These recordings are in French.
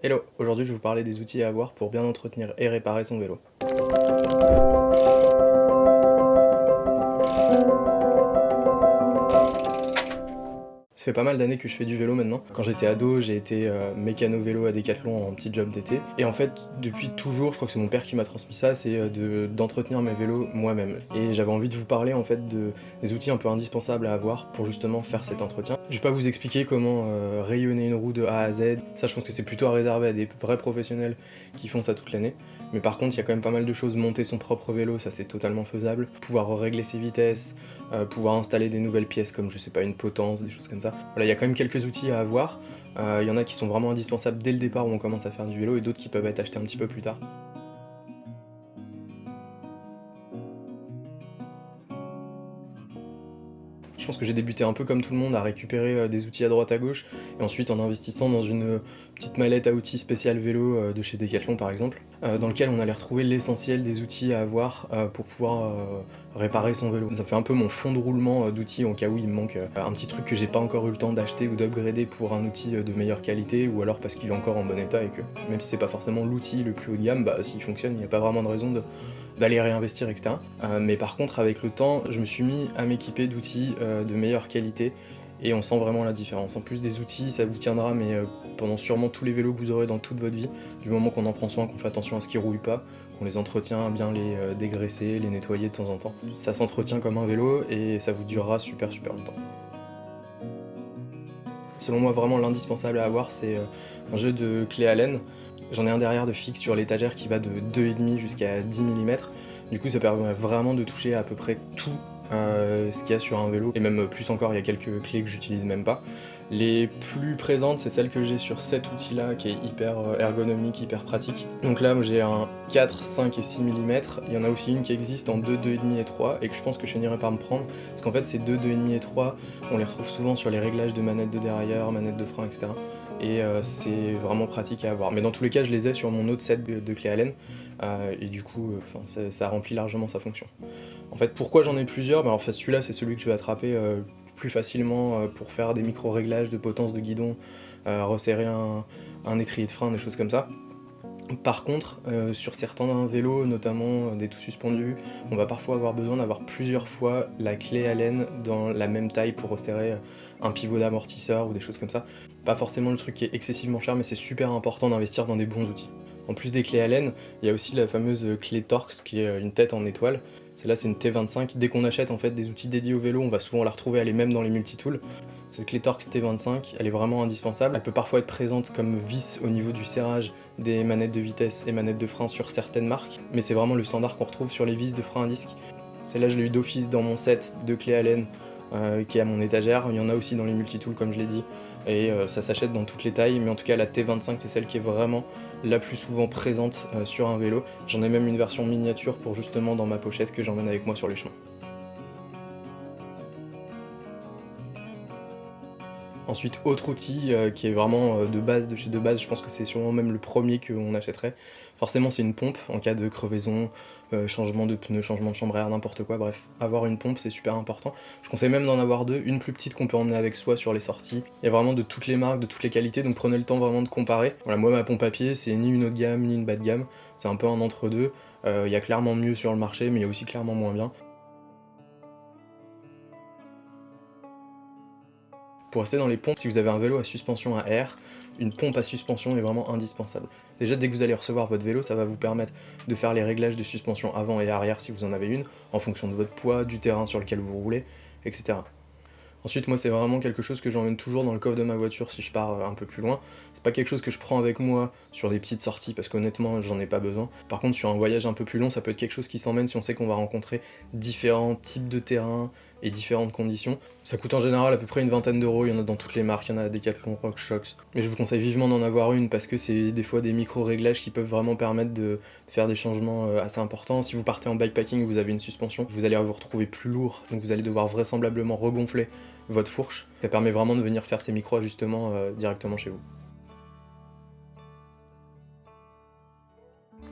Hello, aujourd'hui je vais vous parler des outils à avoir pour bien entretenir et réparer son vélo. Ça fait pas mal d'années que je fais du vélo maintenant. Quand j'étais ado, j'ai été mécano vélo à Decathlon en petit job d'été. Et en fait, depuis toujours, je crois que c'est mon père qui m'a transmis ça, c'est d'entretenir mes vélos moi-même. Et j'avais envie de vous parler en fait des outils un peu indispensables à avoir pour justement faire cet entretien. Je vais pas vous expliquer comment rayonner une roue de A à Z. Ça, je pense que c'est plutôt à réserver à des vrais professionnels qui font ça toute l'année. Mais par contre, il y a quand même pas mal de choses. Monter son propre vélo, ça c'est totalement faisable. Pouvoir régler ses vitesses, pouvoir installer des nouvelles pièces comme, je sais pas, une potence, des choses comme ça. Voilà, il y a quand même quelques outils à avoir. Il y en a qui sont vraiment indispensables dès le départ où on commence à faire du vélo et d'autres qui peuvent être achetés un petit peu plus tard. Je pense que j'ai débuté un peu comme tout le monde à récupérer des outils à droite à gauche et ensuite en investissant dans une petite mallette à outils spéciale vélo de chez Decathlon par exemple, dans lequel on allait retrouver l'essentiel des outils à avoir pour pouvoir réparer son vélo. Ça fait un peu mon fond de roulement d'outils au cas où il me manque un petit truc que j'ai pas encore eu le temps d'acheter ou d'upgrader pour un outil de meilleure qualité ou alors parce qu'il est encore en bon état et que même si c'est pas forcément l'outil le plus haut de gamme, bah s'il fonctionne, il n'y a pas vraiment de raison d'aller réinvestir, etc. Mais par contre, avec le temps, je me suis mis à m'équiper d'outils de meilleure qualité et on sent vraiment la différence. En plus des outils, ça vous tiendra mais pendant sûrement tous les vélos que vous aurez dans toute votre vie, du moment qu'on en prend soin, qu'on fait attention à ce qu'ils rouillent pas, qu'on les entretient, bien les dégraisser, les nettoyer de temps en temps. Ça s'entretient comme un vélo et ça vous durera super longtemps. Selon moi, vraiment l'indispensable à avoir, c'est un jeu de clé Allen. J'en ai un derrière de fixe sur l'étagère qui va de 2,5 jusqu'à 10 mm. Du coup, ça permet vraiment de toucher à peu près tout ce qu'il y a sur un vélo. Et même plus encore, il y a quelques clés que j'utilise même pas. Les plus présentes, c'est celle que j'ai sur cet outil-là, qui est hyper ergonomique, hyper pratique. Donc là, j'ai un 4, 5 et 6 mm. Il y en a aussi une qui existe en 2, 2,5 et 3, et que je pense que je finirai par me prendre. Parce qu'en fait, ces 2, 2,5 et 3, on les retrouve souvent sur les réglages de manettes de dérailleur, manettes de frein, etc. Et c'est vraiment pratique à avoir. Mais dans tous les cas, je les ai sur mon autre set de clés Allen, et du coup, ça remplit largement sa fonction. En fait, pourquoi j'en ai plusieurs? En fait, celui-là, c'est celui que je vais attraper plus facilement pour faire des micro-réglages de potence de guidon, resserrer un étrier de frein, des choses comme ça. Par contre, sur certains vélos, notamment des tout suspendus, on va parfois avoir besoin d'avoir plusieurs fois la clé Allen dans la même taille pour resserrer un pivot d'amortisseur ou des choses comme ça. Pas forcément le truc qui est excessivement cher, mais c'est super important d'investir dans des bons outils. En plus des clés Allen, il y a aussi la fameuse clé Torx qui est une tête en étoile. Celle-là, c'est une T25. Dès qu'on achète en fait des outils dédiés au vélo, on va souvent la retrouver, elle est même dans les multitools. Cette clé Torx T25, elle est vraiment indispensable. Elle peut parfois être présente comme vis au niveau du serrage des manettes de vitesse et manettes de frein sur certaines marques, mais c'est vraiment le standard qu'on retrouve sur les vis de frein à disque. Celle-là, je l'ai eu d'office dans mon set de clés Allen qui est à mon étagère. Il y en a aussi dans les multitools, comme je l'ai dit, et ça s'achète dans toutes les tailles, mais en tout cas la T25, c'est celle qui est vraiment la plus souvent présente sur un vélo. J'en ai même une version miniature pour justement dans ma pochette que j'emmène avec moi sur les chemins. Ensuite, autre outil qui est vraiment de base de chez de base, je pense que c'est sûrement même le premier qu'on achèterait. Forcément, c'est une pompe en cas de crevaison, changement de pneus, changement de chambre à air, n'importe quoi. Bref, avoir une pompe, c'est super important. Je conseille même d'en avoir deux, une plus petite qu'on peut emmener avec soi sur les sorties. Il y a vraiment de toutes les marques, de toutes les qualités, donc prenez le temps vraiment de comparer. Voilà, moi, ma pompe à pied, c'est ni une haut de gamme, ni une bas de gamme. C'est un peu un entre-deux. Il y a clairement mieux sur le marché, mais il y a aussi clairement moins bien. Pour rester dans les pompes, si vous avez un vélo à suspension à air, une pompe à suspension est vraiment indispensable. Déjà, dès que vous allez recevoir votre vélo, ça va vous permettre de faire les réglages de suspension avant et arrière si vous en avez une, en fonction de votre poids, du terrain sur lequel vous roulez, etc. Ensuite, moi, c'est vraiment quelque chose que j'emmène toujours dans le coffre de ma voiture si je pars un peu plus loin. C'est pas quelque chose que je prends avec moi sur des petites sorties parce qu'honnêtement, j'en ai pas besoin. Par contre, sur un voyage un peu plus long, ça peut être quelque chose qui s'emmène si on sait qu'on va rencontrer différents types de terrain et différentes conditions. Ça coûte en général à peu près une vingtaine d'euros, il y en a dans toutes les marques, il y en a à Decathlon, RockShox. Mais je vous conseille vivement d'en avoir une parce que c'est des fois des micro-réglages qui peuvent vraiment permettre de faire des changements assez importants. Si vous partez en bikepacking, vous avez une suspension, vous allez vous retrouver plus lourd, donc vous allez devoir vraisemblablement regonfler votre fourche. Ça permet vraiment de venir faire ces micro-ajustements directement chez vous.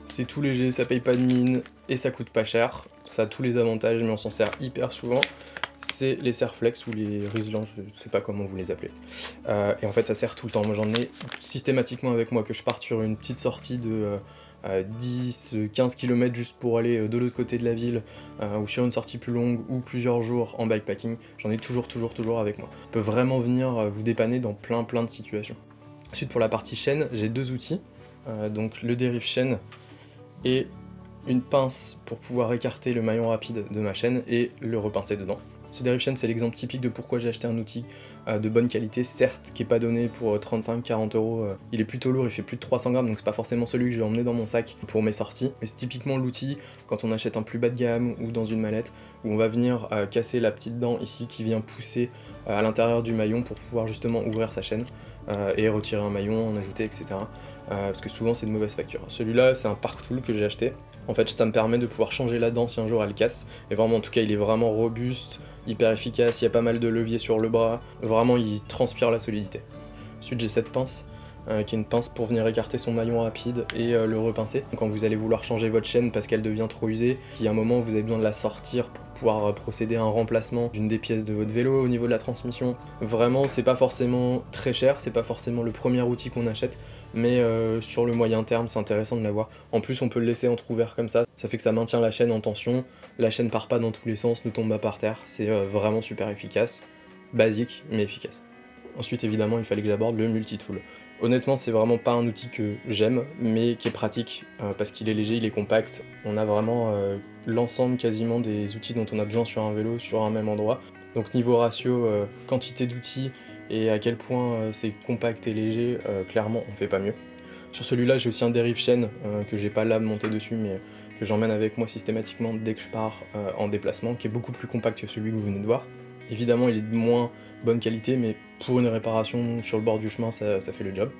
C'est tout léger, ça paye pas de mine et ça coûte pas cher. Ça a tous les avantages mais on s'en sert hyper souvent. c'est les Serflex ou les Rislan, je sais pas comment vous les appelez. Et en fait ça sert tout le temps, moi j'en ai systématiquement avec moi, que je parte sur une petite sortie de 10-15 km juste pour aller de l'autre côté de la ville, ou sur une sortie plus longue, ou plusieurs jours en bikepacking, j'en ai toujours avec moi. Ça peut vraiment venir vous dépanner dans plein de situations. Ensuite pour la partie chaîne, j'ai 2 outils, donc le dérive chaîne et une pince pour pouvoir écarter le maillon rapide de ma chaîne et le repincer dedans. Ce dérive chaîne, c'est l'exemple typique de pourquoi j'ai acheté un outil de bonne qualité, certes qui est pas donné pour 35-40 €. Il est plutôt lourd, il fait plus de 300 grammes, donc c'est pas forcément celui que je vais emmener dans mon sac pour mes sorties, mais c'est typiquement l'outil quand on achète un plus bas de gamme ou dans une mallette, où on va venir casser la petite dent ici qui vient pousser à l'intérieur du maillon pour pouvoir justement ouvrir sa chaîne et retirer un maillon, en ajouter, etc. Parce que souvent c'est de mauvaise facture. Celui-là, c'est un Park Tool que j'ai acheté. En fait, ça me permet de pouvoir changer la dent si un jour elle casse. Et vraiment, en tout cas, il est vraiment robuste, hyper efficace, il y a pas mal de levier sur le bras. Vraiment, il transpire la solidité. Ensuite, j'ai cette pince, qui est une pince pour venir écarter son maillon rapide et le repincer. Quand vous allez vouloir changer votre chaîne parce qu'elle devient trop usée, puis à un moment, vous avez besoin de la sortir pour pouvoir procéder à un remplacement d'une des pièces de votre vélo au niveau de la transmission. Vraiment, c'est pas forcément très cher, c'est pas forcément le premier outil qu'on achète, mais sur le moyen terme, c'est intéressant de l'avoir. En plus, on peut le laisser entrouvert comme ça fait que ça maintient la chaîne en tension, la chaîne part pas dans tous les sens, ne tombe pas par terre, c'est vraiment super efficace, basique mais efficace. Ensuite, évidemment, il fallait que j'aborde le multitool. Honnêtement, c'est vraiment pas un outil que j'aime, mais qui est pratique, parce qu'il est léger, il est compact. On a vraiment l'ensemble quasiment des outils dont on a besoin sur un vélo, sur un même endroit. Donc niveau ratio, quantité d'outils, et à quel point c'est compact et léger, clairement on fait pas mieux. Sur celui-là, j'ai aussi un dérive chaîne, que j'ai pas là monté dessus, mais que j'emmène avec moi systématiquement dès que je pars en déplacement, qui est beaucoup plus compact que celui que vous venez de voir. Évidemment, il est de moins bonne qualité, mais pour une réparation sur le bord du chemin, ça fait le job.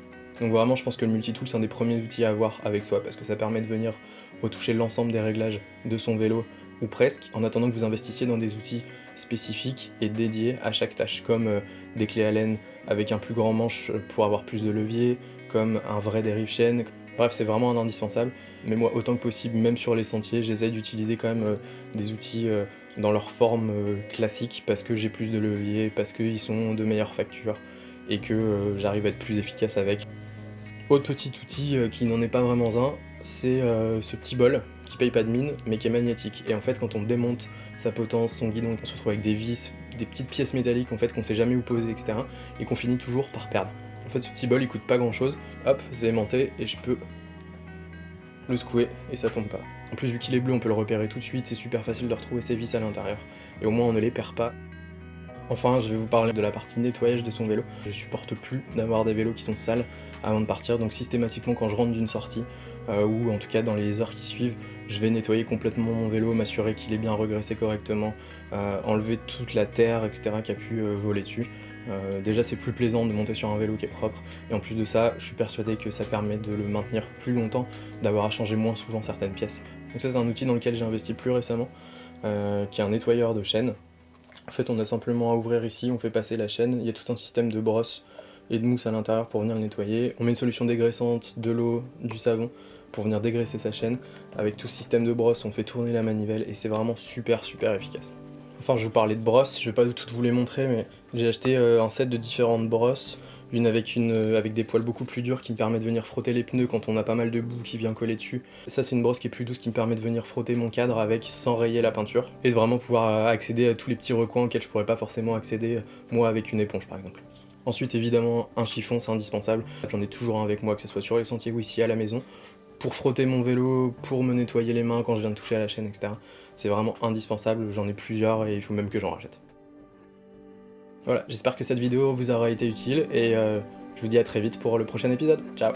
Donc vraiment, je pense que le multitool, c'est un des premiers outils à avoir avec soi, parce que ça permet de venir retoucher l'ensemble des réglages de son vélo, ou presque, en attendant que vous investissiez dans des outils spécifiques et dédiés à chaque tâche, comme des clés Allen avec un plus grand manche pour avoir plus de levier, comme un vrai dérive chaîne. Bref, c'est vraiment un indispensable, mais moi, autant que possible, même sur les sentiers, j'essaie d'utiliser quand même des outils dans leur forme classique, parce que j'ai plus de levier, parce qu'ils sont de meilleure facture, et que j'arrive à être plus efficace avec. Autre petit outil qui n'en est pas vraiment un, c'est ce petit bol qui paye pas de mine mais qui est magnétique. Et en fait, quand on démonte sa potence, son guidon, on se retrouve avec des vis, des petites pièces métalliques en fait qu'on sait jamais où poser, etc. et qu'on finit toujours par perdre. En fait, ce petit bol il coûte pas grand chose. Hop, c'est aimanté et je peux le secouer et ça tombe pas. En plus, vu qu'il est bleu, on peut le repérer tout de suite, c'est super facile de retrouver ses vis à l'intérieur. Et au moins, on ne les perd pas. Enfin, je vais vous parler de la partie nettoyage de son vélo. Je supporte plus d'avoir des vélos qui sont sales avant de partir, donc systématiquement quand je rentre d'une sortie, ou en tout cas dans les heures qui suivent, je vais nettoyer complètement mon vélo, m'assurer qu'il est bien regraissé correctement, enlever toute la terre, etc. qui a pu voler dessus. Déjà c'est plus plaisant de monter sur un vélo qui est propre, et en plus de ça, je suis persuadé que ça permet de le maintenir plus longtemps, d'avoir à changer moins souvent certaines pièces. Donc ça c'est un outil dans lequel j'ai investi plus récemment, qui est un nettoyeur de chaîne. En fait, on a simplement à ouvrir ici, on fait passer la chaîne, il y a tout un système de brosse et de mousse à l'intérieur pour venir le nettoyer. On met une solution dégraissante, de l'eau, du savon pour venir dégraisser sa chaîne. Avec tout ce système de brosse, on fait tourner la manivelle et c'est vraiment super efficace. Enfin, je vous parlais de brosses, je vais pas toutes vous les montrer, mais j'ai acheté un set de différentes brosses. Une avec des poils beaucoup plus durs qui me permet de venir frotter les pneus quand on a pas mal de boue qui vient coller dessus. Et ça c'est une brosse qui est plus douce qui me permet de venir frotter mon cadre avec sans rayer la peinture. Et de vraiment pouvoir accéder à tous les petits recoins auxquels je pourrais pas forcément accéder moi avec une éponge par exemple. Ensuite évidemment un chiffon c'est indispensable. J'en ai toujours un avec moi, que ce soit sur les sentiers ou ici à la maison. Pour frotter mon vélo, pour me nettoyer les mains quand je viens de toucher à la chaîne, etc. C'est vraiment indispensable, j'en ai plusieurs et il faut même que j'en rachète. Voilà, j'espère que cette vidéo vous aura été utile et je vous dis à très vite pour le prochain épisode. Ciao!